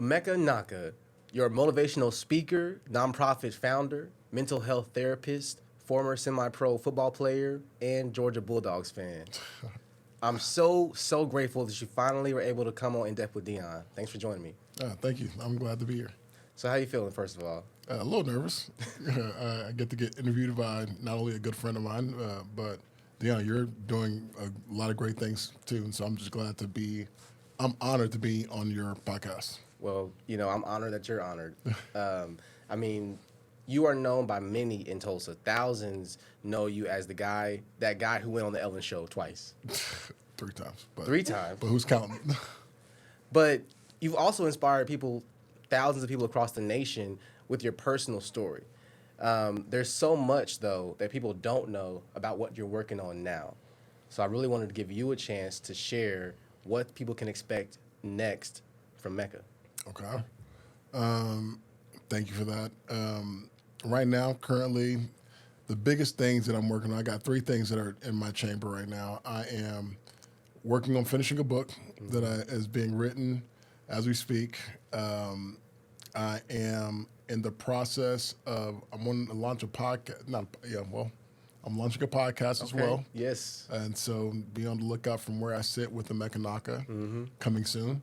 Emeka Nnaka, you're a motivational speaker, nonprofit founder, mental health therapist, former semi-pro football player, and Georgia Bulldogs fan. I'm so grateful that you finally were able to come on In Depth with Dion. Thanks for joining me. Thank you. I'm glad to be here. So how you feeling, first of all? A little nervous. I get to get interviewed by not only a good friend of mine, but Dion, you're doing a lot of great things too. And so I'm just glad to be, I'm honored to be on your podcast. Well, I'm honored that you're honored. I mean, you are known by many in Tulsa. Thousands know you as that guy who went on the Ellen Show twice. 3 times. Three times. But who's counting? But you've also inspired thousands of people across the nation with your personal story. There's so much, though, that people don't know about what you're working on now. So I really wanted to give you a chance to share what people can expect next from Mecca. Okay. Thank you for that. Right now, currently, the biggest things that I'm working on, I got 3 things that are in my chamber right now. I am working on finishing a book that is being written as we speak. I am in the process of, I'm going to launch a podcast. I'm launching a podcast as well. Yes. And so be on the lookout from where I sit with Emeka Nnaka coming soon.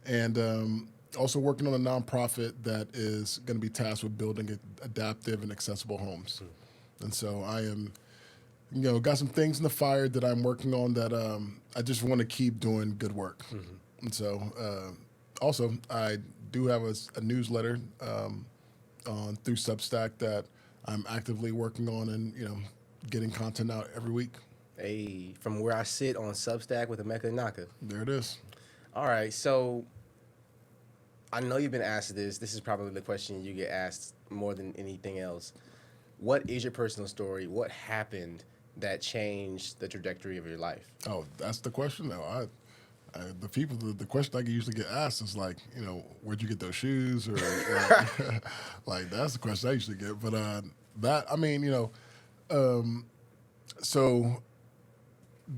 And also working on a nonprofit that is going to be tasked with building adaptive and accessible homes. And so I am, got some things in the fire that I'm working on that I just want to keep doing good work. And so also I do have a newsletter through Substack that I'm actively working on and, getting content out every week. Hey, from where I sit on Substack with Emeka Nnaka. There it is. All right, so I know you've been asked this. This is probably the question you get asked more than anything else. What is your personal story? What happened that changed the trajectory of your life? Oh, that's the question now. The question I usually get asked is like, where'd you get those shoes? Or like that's the question I usually get. But so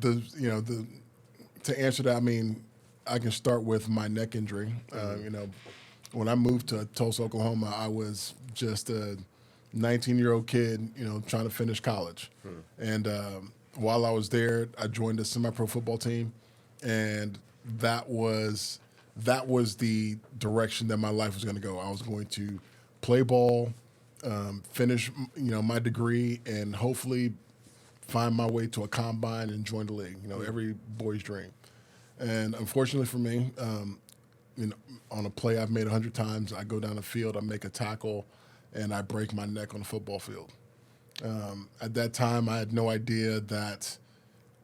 to answer that, I can start with my neck injury. When I moved to Tulsa, Oklahoma, I was just a 19-year-old kid, trying to finish college. And while I was there, I joined a semi-pro football team, and that was the direction that my life was going to go. I was going to play ball, finish, my degree, and hopefully find my way to a combine and join the league. Every boy's dream. And unfortunately for me, on a play I've made 100 times, I go down the field, I make a tackle, and I break my neck on the football field. At that time, I had no idea that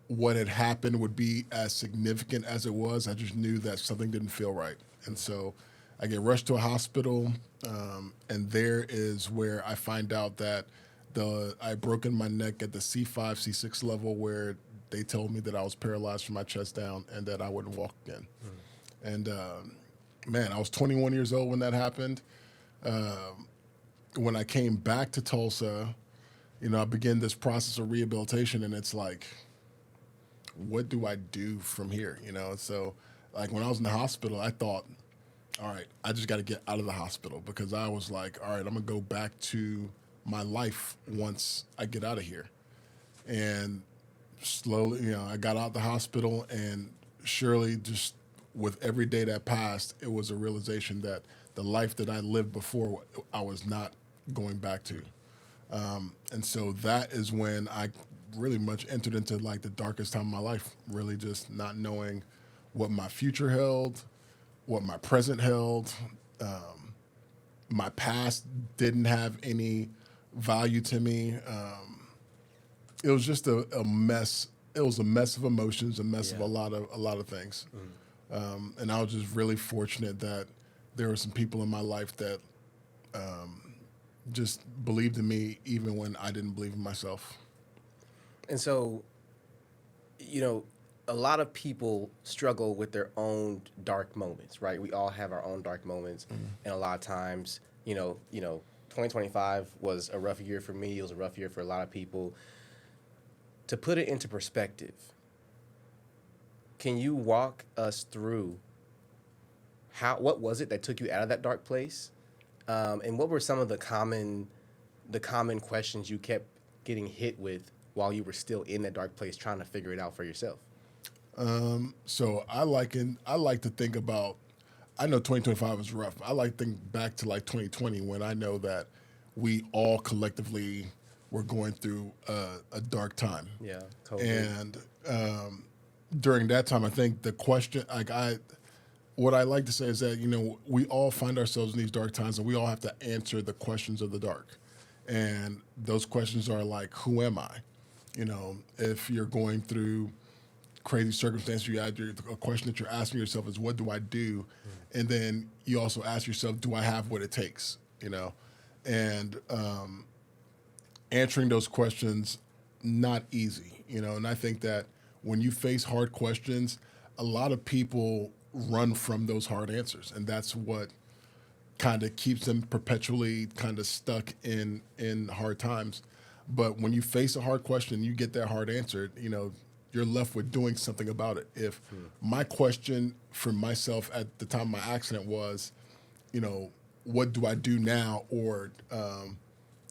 what had happened would be as significant as it was. I just knew that something didn't feel right. And so I get rushed to a hospital, and there is where I find out that I broken my neck at the C5, C6 level, where they told me that I was paralyzed from my chest down and that I wouldn't walk again. And I was 21 years old when that happened. When I came back to Tulsa, I began this process of rehabilitation, and it's like, what do I do from here? So like when I was in the hospital, I thought, all right, I just got to get out of the hospital, because I was like, all right, I'm going to go back to my life once I get out of here. And slowly, I got out the hospital, and surely just with every day that passed, it was a realization that the life that I lived before, I was not going back to. And so that is when I really much entered into like the darkest time of my life, really just not knowing what my future held, what my present held. My past didn't have any value to me. It was just a mess. It was a mess of emotions, a mess of a lot of things. And I was just really fortunate that there were some people in my life that just believed in me even when I didn't believe in myself. And so, a lot of people struggle with their own dark moments, right? We all have our own dark moments. And a lot of times, 2025 was a rough year for me. It was a rough year for a lot of people. To put it into perspective, can you walk us through what was it that took you out of that dark place, and what were some of the common questions you kept getting hit with while you were still in that dark place trying to figure it out for yourself? So I like to think about. I know 2025 was rough. I like to think back to like 2020 when I know that we all collectively were going through a dark time. Yeah, COVID. And during that time, I think the question, what I like to say is that we all find ourselves in these dark times, and we all have to answer the questions of the dark. And those questions are like, who am I? If you're going through crazy circumstances, a question that you're asking yourself is, what do I do? And then you also ask yourself, do I have what it takes? And answering those questions, not easy. And I think that when you face hard questions, a lot of people run from those hard answers, and that's what kind of keeps them perpetually kind of stuck in hard times. But when you face a hard question, you get that hard answer, you're left with doing something about it. If my question for myself at the time of my accident was, what do I do now, or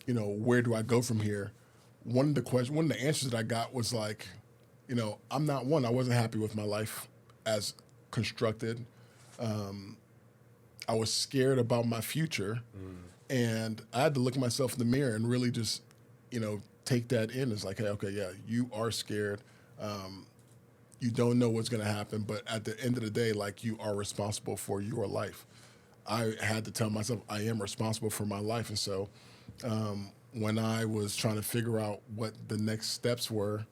where do I go from here? One of the answers that I got was like, I wasn't happy with my life as constructed. I was scared about my future, and I had to look at myself in the mirror and really just, take that in. It's like, hey, okay, yeah, you are scared. You don't know what's going to happen, but at the end of the day, like, you are responsible for your life. I had to tell myself I am responsible for my life. And so when I was trying to figure out what the next steps were,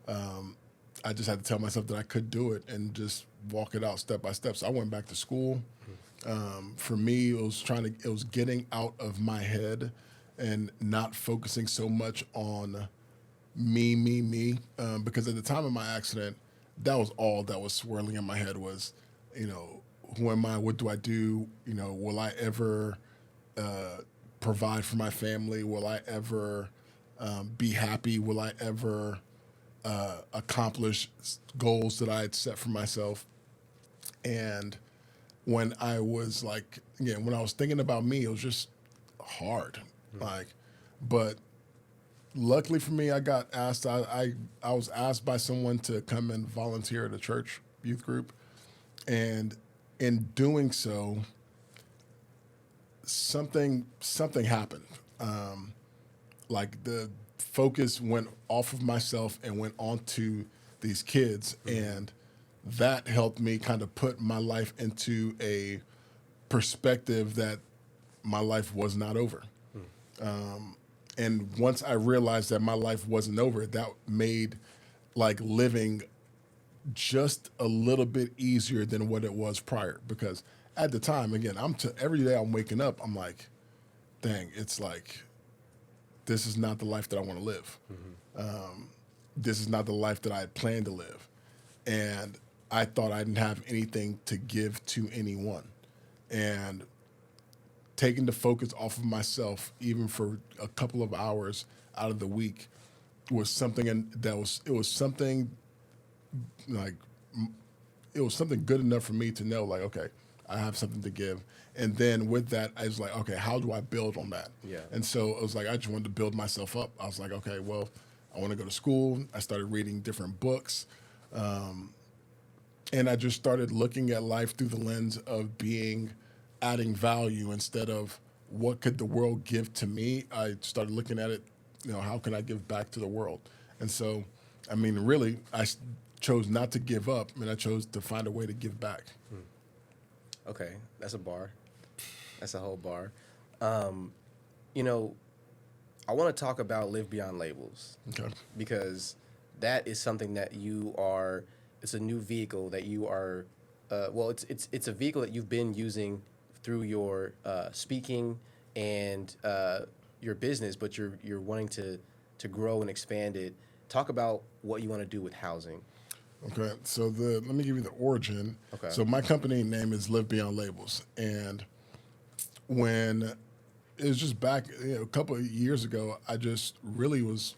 I just had to tell myself that I could do it and just walk it out step by step. So I went back to school. For me, it was getting out of my head and not focusing so much on me, because at the time of my accident, that was all that was swirling in my head was, who am I? What do I do? Will I ever provide for my family? Will I ever be happy? Will I ever accomplish goals that I had set for myself? And when I was when I was thinking about me, it was just hard. But luckily for me, I got asked. I was asked by someone to come and volunteer at a church youth group, and in doing so, something happened. The focus went off of myself and went onto these kids, and that helped me kind of put my life into a perspective that my life was not over. And once I realized that my life wasn't over, that made living just a little bit easier than what it was prior. Because at the time, again, every day I'm waking up, I'm like, dang, it's like, this is not the life that I want to live. This is not the life that I had planned to live. And I thought I didn't have anything to give to anyone. And taking the focus off of myself, even for a couple of hours out of the week, was something, it was something good enough for me to know, okay, I have something to give. And then with that, I was like, okay, how do I build on that? Yeah. And so it was like, I just wanted to build myself up. I was like, okay, well, I want to go to school. I started reading different books. And I just started looking at life through the lens of adding value instead of what could the world give to me. I started looking at it, how can I give back to the world? And so, really, I chose not to give up, and I chose to find a way to give back. Okay, that's a bar. That's a whole bar. I want to talk about Live Beyond Labels. Okay. Because that is something that it's a new vehicle that you are, it's a vehicle that you've been using through your speaking and your business, but you're wanting to grow and expand it. Talk about what you want to do with housing. Okay, so let me give you the origin. Okay. So my company name is Live Beyond Labels, and when it was just back a couple of years ago, I just really was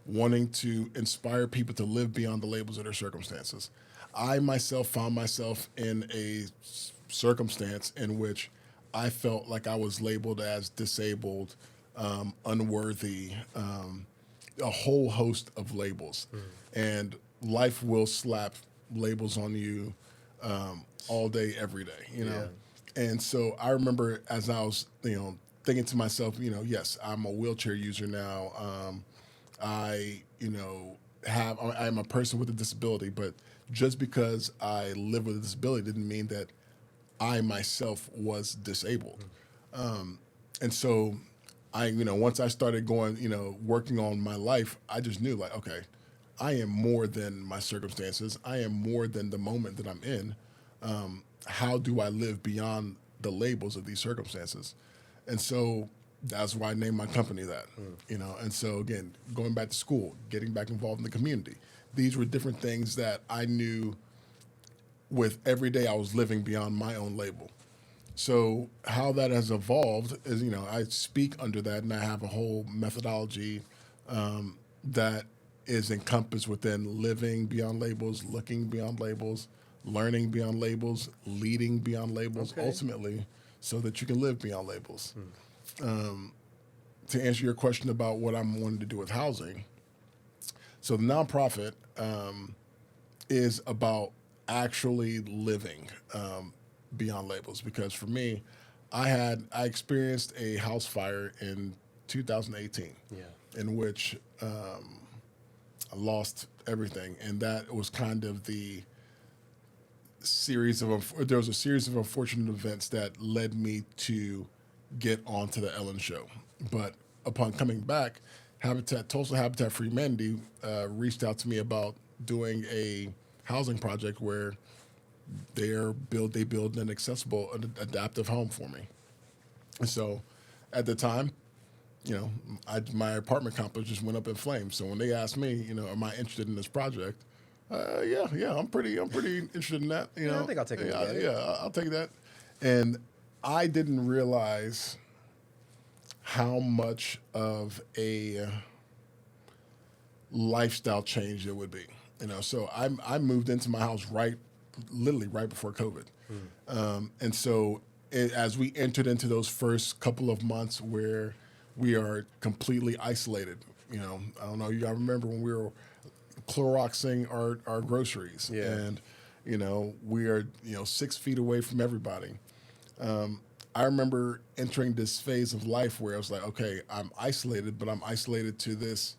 wanting to inspire people to live beyond the labels of their circumstances. I myself found myself in a circumstance in which I felt like I was labeled as disabled, unworthy, a whole host of labels. And life will slap labels on you all day, every day, you know? And so I remember as I was, thinking to myself, yes, I'm a wheelchair user now. I'm a person with a disability, but just because I live with a disability didn't mean that I myself was disabled. And so once I started going, working on my life, I just knew like, okay, I am more than my circumstances. I am more than the moment that I'm in. How do I live beyond the labels of these circumstances? And so that's why I named my company that, And so again, going back to school, getting back involved in the community, these were different things that I knew with every day I was living beyond my own label. So how that has evolved is, I speak under that, and I have a whole methodology that is encompassed within living beyond labels, looking beyond labels, learning beyond labels, leading beyond labels, ultimately, so that you can live beyond labels. To answer your question about what I'm wanting to do with housing, so the nonprofit is about actually living beyond labels. Because for me, I experienced a house fire in 2018, in which I lost everything, and that was kind of the there was a series of unfortunate events that led me to get onto the Ellen show. But upon coming back, Tulsa Habitat for Humanity reached out to me about doing a housing project where they build an accessible, adaptive home for me. And so at the time, my apartment complex just went up in flames. So when they asked me, am I interested in this project? Yeah, I'm pretty interested in that. I think I'll take a look at it. Yeah, I'll take that. And I didn't realize how much of a lifestyle change it would be. So I moved into my house literally right before COVID. And so as we entered into those first couple of months where we are completely isolated, I don't know, I remember when we were Cloroxing our groceries, and we are 6 feet away from everybody. I remember entering this phase of life where I was like, okay, I'm isolated, but I'm isolated to this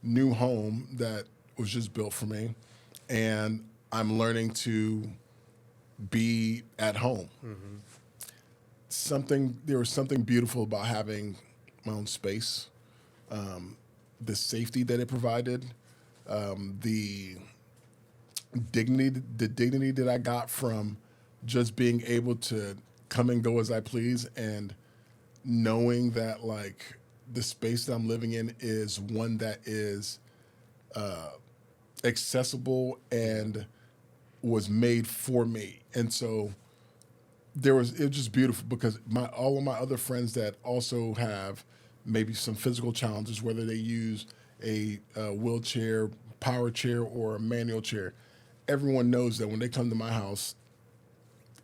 new home that was just built for me, and I'm learning to be at home. There was something beautiful about having my own space, the safety that it provided, the dignity that I got from just being able to come and go as I please, and knowing that like the space that I'm living in is one that is accessible and was made for me. And so it was just beautiful because all of my other friends that also have maybe some physical challenges, whether they use a wheelchair, power chair, or a manual chair, everyone knows that when they come to my house,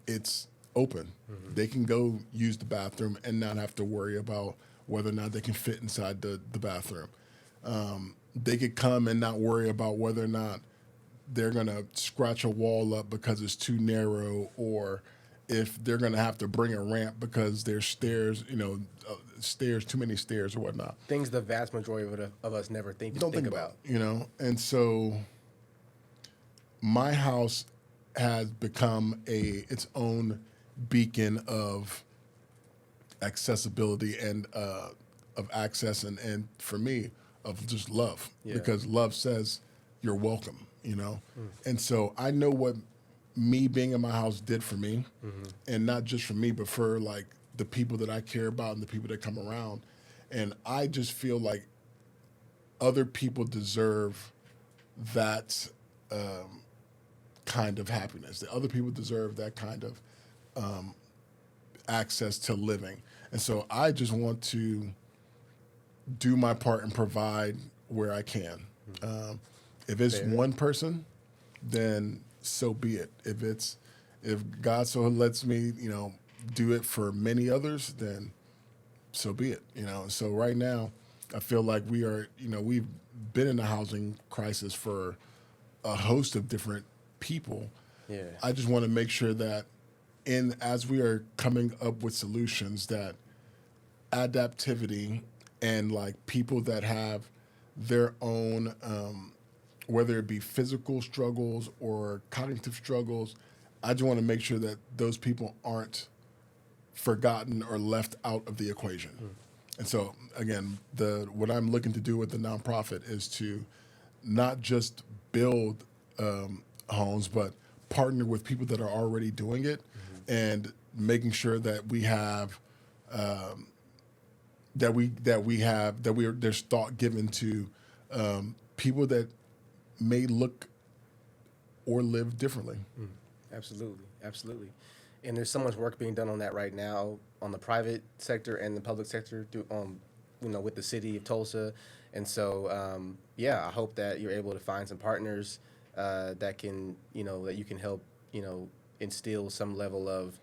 it's open. They can go use the bathroom and not have to worry about whether or not they can fit inside the bathroom. They could come and not worry about whether or not they're going to scratch a wall up because it's too narrow, or if they're going to have to bring a ramp because there's stairs, too many stairs or whatnot. Things the vast majority of us never think about. And so my house has become its own beacon of accessibility and of access, and for me, of just love, because love says you're welcome, And so I know what me being in my house did for me, and not just for me, but for like the people that I care about and the people that come around. And I just feel like other people deserve that kind of happiness. That other people deserve that kind of access to living. And so I just want to do my part and provide where I can. If it's one person, then so be it. If God so lets me, do it for many others, then so be it. So right now, I feel like we've been in a housing crisis for a host of different people. Yeah. I just want to make sure that as we are coming up with solutions, that adaptivity and like people that have their own, whether it be physical struggles or cognitive struggles, I just want to make sure that those people aren't forgotten or left out of the equation. And so again, what I'm looking to do with the nonprofit is to not just build homes, but partner with people that are already doing it, and making sure that we have there's thought given to people that may look or live differently. Absolutely, absolutely. And there's so much work being done on that right now on the private sector and the public sector through, with the city of Tulsa. And so, I hope that you're able to find some partners that can, that you can help, instill some level of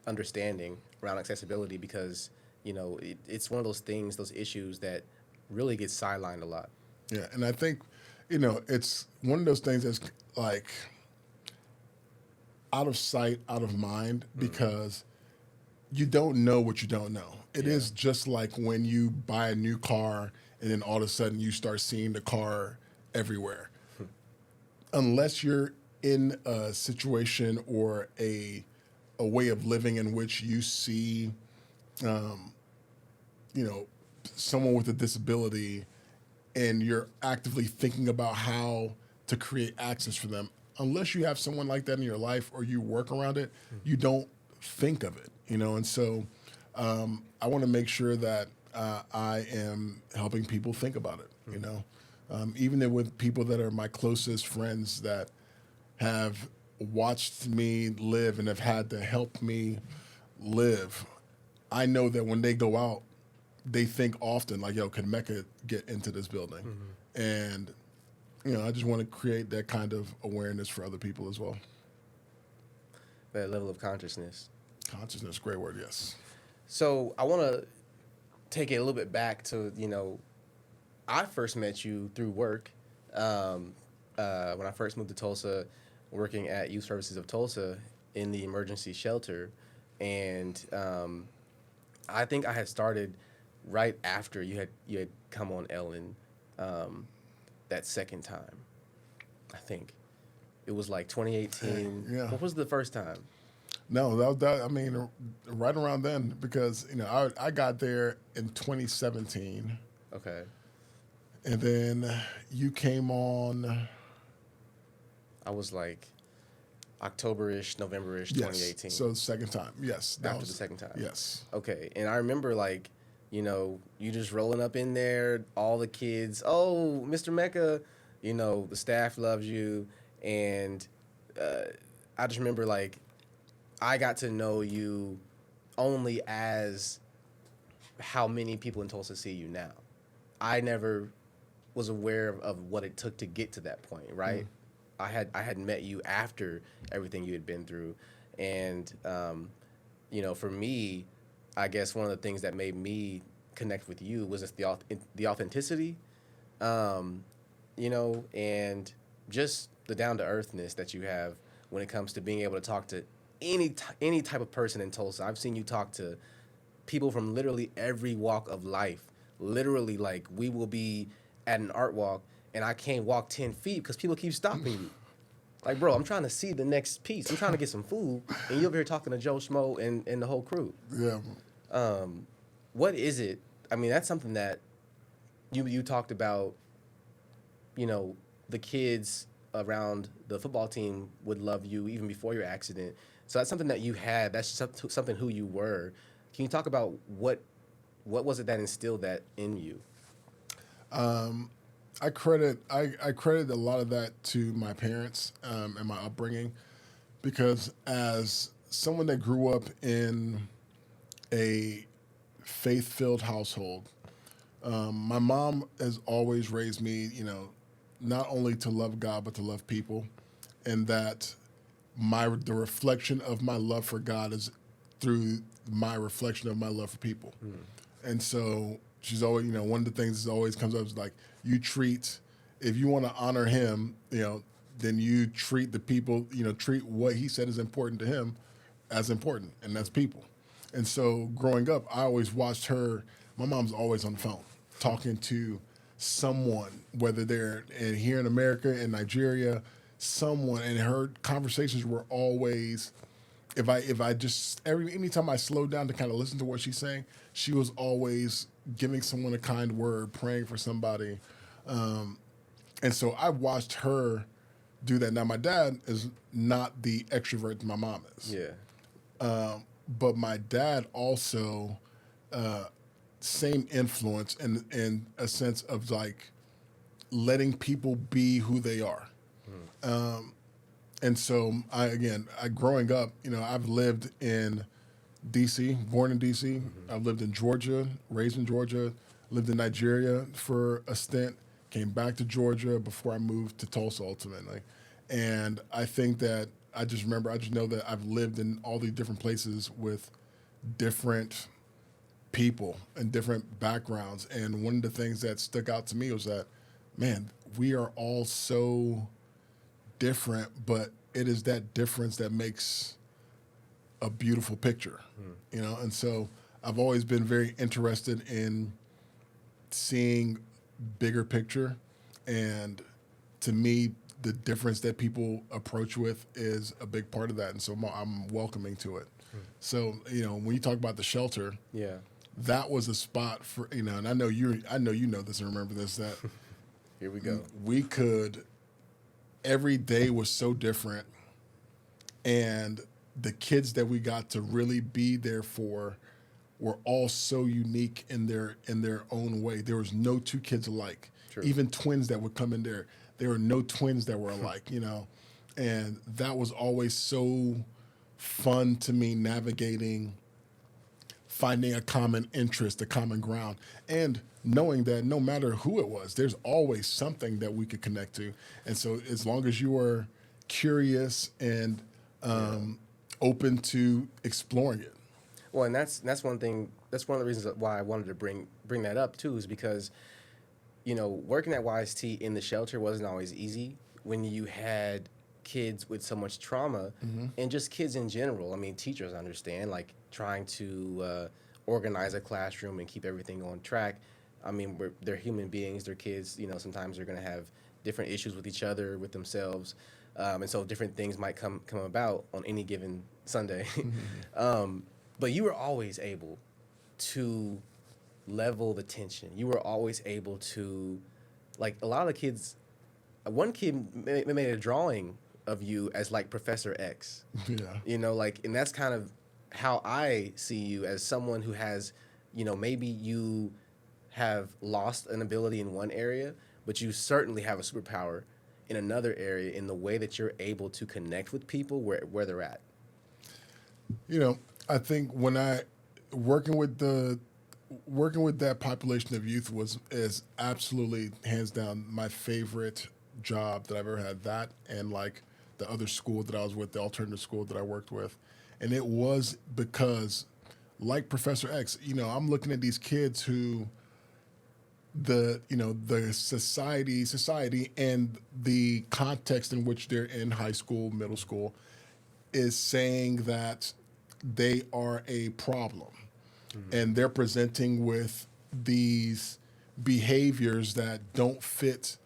understanding around accessibility, because, it's one of those things, those issues that really get sidelined a lot. Yeah, and I think, it's one of those things that's like out of sight, out of mind, because you don't know what you don't know. It is just like when you buy a new car and then all of a sudden you start seeing the car everywhere. Unless you're in a situation or a way of living in which you see, someone with a disability, and you're actively thinking about how to create access for them. Unless you have someone like that in your life or you work around it, you don't think of it, And so I want to make sure that I am helping people think about it, even with people that are my closest friends that have watched me live and have had to help me live. I know that when they go out, they think often like, yo, can Mecca get into this building? And, I just want to create that kind of awareness for other people as well. That level of consciousness. Consciousness, great word, yes. So I want to take it a little bit back to, I first met you through work. When I first moved to Tulsa, working at Youth Services of Tulsa in the emergency shelter. And I think I had started right after you had come on Ellen that second time. I think it was like 2018. Yeah. What was the first time? No, right around then, because I got there in 2017, Okay. and then you came on. I was like October-ish, November-ish, Yes. 2018. So the second time, yes. After the second time. Yes. Okay. And I remember you just rolling up in there, all the kids, oh, Mr. Mecca, the staff loves you. And I just remember I got to know you only as how many people in Tulsa see you now. I never was aware of what it took to get to that point, right? I had met you after everything you had been through. And, for me, I guess one of the things that made me connect with you was just the authenticity, and just the down-to-earthness that you have when it comes to being able to talk to any type of person in Tulsa. I've seen you talk to people from literally every walk of life. Literally, we will be at an art walk, and I can't walk 10 feet because people keep stopping me. Like, bro, I'm trying to see the next piece. I'm trying to get some food, and you're over here talking to Joe Schmo and the whole crew. Yeah. What is it? I mean, that's something that you talked about, the kids around the football team would love you even before your accident. So that's something that you had. That's something who you were. Can you talk about what was it that instilled that in you? I credit a lot of that to my parents and my upbringing, because as someone that grew up in a faith-filled household, my mom has always raised me, not only to love God but to love people, and that the reflection of my love for God is through my reflection of my love for people. And so she's always, one of the things that always comes up is like, if you want to honor him, then you treat the people, treat what he said is important to him as important, and that's people. And so growing up, I always watched her. My mom's always on the phone talking to someone, whether they're here in America, in Nigeria, someone, and her conversations were always, anytime I slowed down to kind of listen to what she's saying, she was always giving someone a kind word, praying for somebody. And so I watched her do that. Now, my dad is not the extrovert that my mom is. Yeah. But my dad also, same influence in a sense of like letting people be who they are. And so growing up, I've lived in D.C., born in D.C. I've lived in Georgia, raised in Georgia, lived in Nigeria for a stint, came back to Georgia before I moved to Tulsa ultimately. And I think that I just know that I've lived in all these different places with different people and different backgrounds. And one of the things that stuck out to me was that, man, we are all so different, but it is that difference that makes a beautiful picture, And so I've always been very interested in seeing bigger picture, and to me, the difference that people approach with is a big part of that, and so I'm welcoming to it. So when you talk about the shelter, Yeah. that was a spot for and I know you know this and remember this, that Here we go. we could. Every day was so different, and the kids that we got to really be there for were all so unique in their own way. There was no two kids alike. True. Even twins that would come in there were no twins that were alike, And that was always so fun to me, navigating, finding a common interest, a common ground, and knowing that no matter who it was, there's always something that we could connect to. And so as long as you are curious and open to exploring it. Well, and that's one thing. That's one of the reasons why I wanted to bring that up too, is because, working at YST in the shelter wasn't always easy when you had kids with so much trauma, and just kids in general. I mean, teachers understand, like trying to organize a classroom and keep everything on track. I mean, they're human beings. They're kids. Sometimes they're going to have different issues with each other, with themselves, and so different things might come about on any given Sunday. But you were always able to level the tension. You were always able to, like, a lot of the kids. One kid made a drawing of you as like Professor X. Yeah. And that's kind of how I see you, as someone who has, maybe you have lost an ability in one area, but you certainly have a superpower in another area in the way that you're able to connect with people where they're at. I think when working with that population of youth is absolutely hands down my favorite job that I've ever had. That and like the other school that I was with, the alternative school that I worked with, and it was because, like Professor X, I'm looking at these kids who the society and the context in which they're in high school, middle school, is saying that they are a problem, and they're presenting with these behaviors that don't fit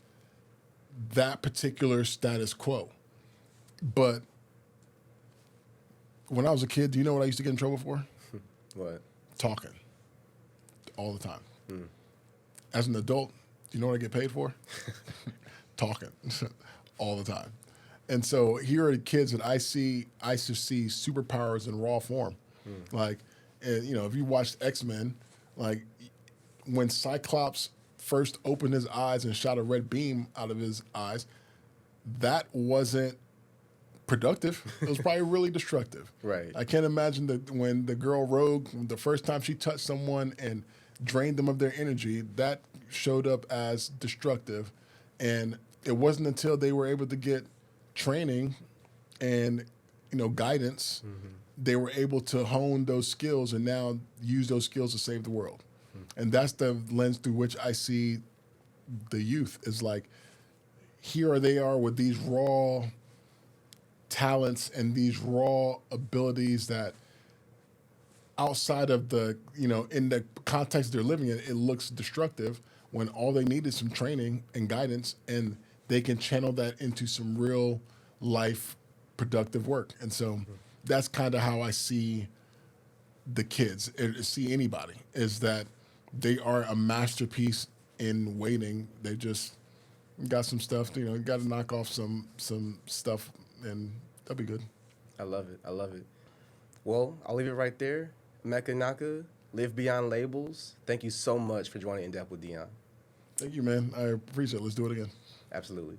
that particular status quo. But when I was a kid, do you know what I used to get in trouble for? What? Talking all the time. As an adult, do you know what I get paid for? Talking all the time. And so here are the kids that I used to see superpowers in raw form. Like, if you watched X-Men, like when Cyclops first opened his eyes and shot a red beam out of his eyes, that wasn't productive. It was probably really destructive. Right. I can't imagine that when the girl Rogue, the first time she touched someone and drained them of their energy, that showed up as destructive. And it wasn't until they were able to get training and guidance, they were able to hone those skills and now use those skills to save the world. And that's the lens through which I see the youth, is like, here they are with these raw talents and these raw abilities that outside of the, in the context they're living in, it looks destructive, when all they need is some training and guidance, and they can channel that into some real life productive work. And so that's kind of how I see the kids, see anybody, is that they are a masterpiece in waiting. They just got some stuff, got to knock off some stuff, and that'll be good. I love it. I love it. Well, I'll leave it right there. Emeka Nnaka, Live Beyond Labels. Thank you so much for joining In Depth with Dion. Thank you, man. I appreciate it. Let's do it again. Absolutely.